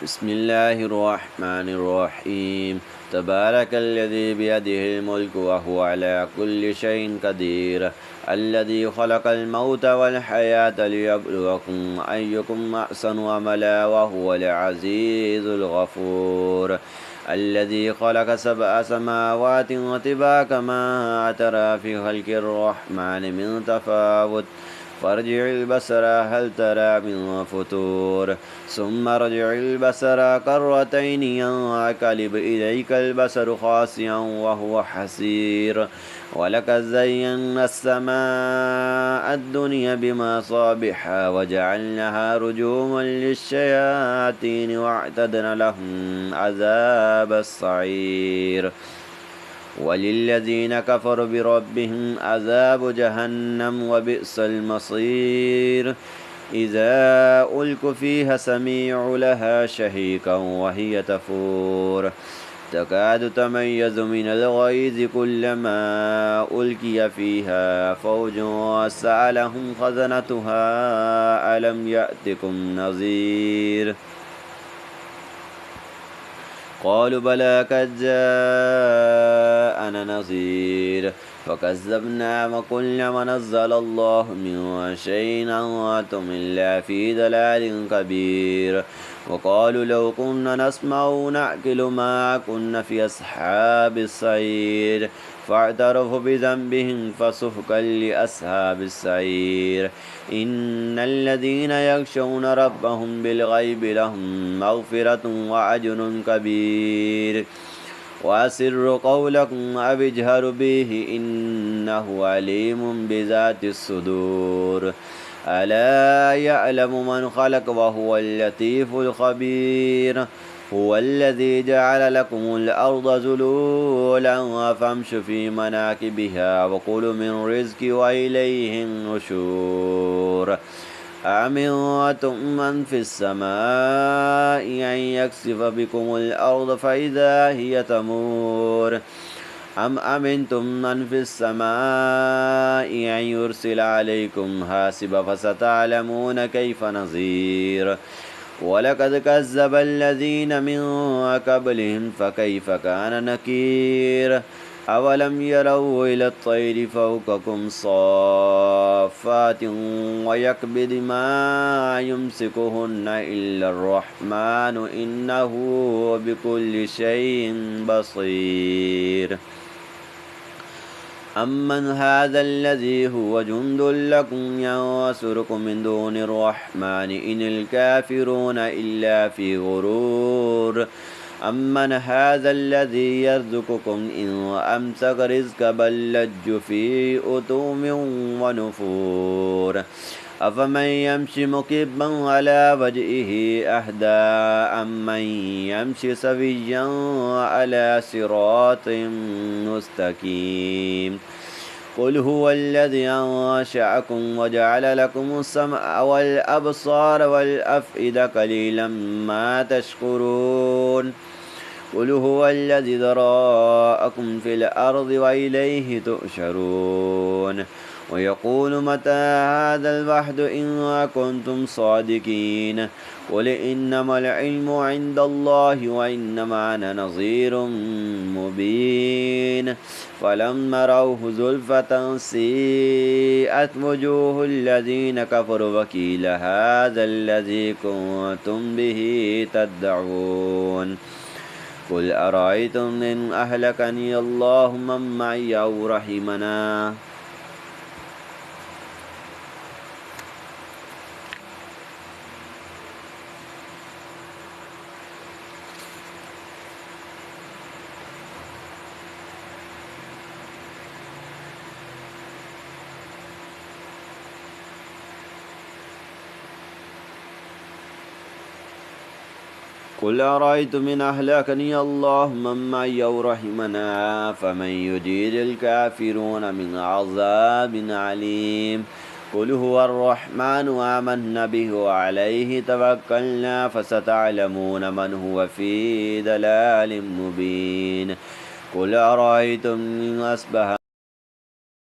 بسم الله الرحمن الرحيم تبارك الذي بيده الملك وهو على كل شيء قدير الذي خلق الموت والحياة ليبلوكم أيكم أحسن عملا وهو العزيز الغفور الذي خلق 7 سماوات طباقا ما ترى في خلق الرحمن من تفاوت فارجع البصر هل ترى من فتور ثم ارجع البصر كرتين ينقلب إليك البصر خاسئا وهو حسير ولقد زينا السماء الدنيا بمصابيح وجعلناها رجوما للشياطين واعتدنا لهم عذاب السعير وللذين كفروا بربهم عذاب جهنم وبئس المصير إذا ألقوا فيها سميعوا لها شهيقا وهي تفور تكاد تميز من الغيظ كلما ألقي فيها فوج سألهم خزنتها ألم يأتكم نذير قالوا بلى قد جاءنا نذير فكذبنا وقلنا ما نزل الله من شيء أنتم إلا في ضلال كبير وقالوا لو كنا نسمع ونعقل ما كنا في أصحاب السعير فاعترفوا بذنبهم فسحقا لأصحاب السعير إن الذين يخشون ربهم بالغيب لهم مغفرة وأجر كبير وأسروا قولكم أو اجهروا به إنه عليم بذات الصدور ألا يعلم من خلق وهو اللطيف الخبير هو الذي جعل لكم الأرض ذلولا فامشوا في مناكبها وكلوا من رزق وإليه النشور أأمنتم من في السماء أن يكسف بكم الأرض فإذا هي تمور أم أمنتم من في السماء أن يرسل عليكم حاسبا فستعلمون كيف نذير ولقد كذب الذين من قبلهم فكيف كان نكير أولم يروا إلى الطير فوقكم صافات ويكبد ما يمسكهن إلا الرحمن إنه بكل شيء بصير أمن هذا الذي هو جند لكم ينصركم من دون الرحمن إن الكافرون إلا في غرور أمن هذا الذي يرزقكم إن أمسك رزق بل لجوا في أتوم ونفور أفمن يمشي مكبا على وجهه أهدى أمن يمشي سويا على صراط مستقيم قل هو الذي أنشأكم وجعل لكم السمع والأبصار والأفئدة قليلا ما تشكرون قل هو الذي ذرأكم في الأرض وإليه تؤشرون ويقول متى هذا الوعد إن كنتم صادقين قل إنما العلم عند الله وإنما أنا نذير مبين فلما روه زلفة سيئت وجوه الذين كفروا وقيل هذا الذي كنتم به تدعون قل أرأيتم إن أهلكني الله من معي أو رحمنا قل أرأيتم إن أهلكني الله من معي أو رحمنا فمن يجير الكافرون من عذاب عليم قل هو الرحمن آمنا به وعليه توكلنا فستعلمون من هو في ضلال مبين قل أرأيتم إن أصبح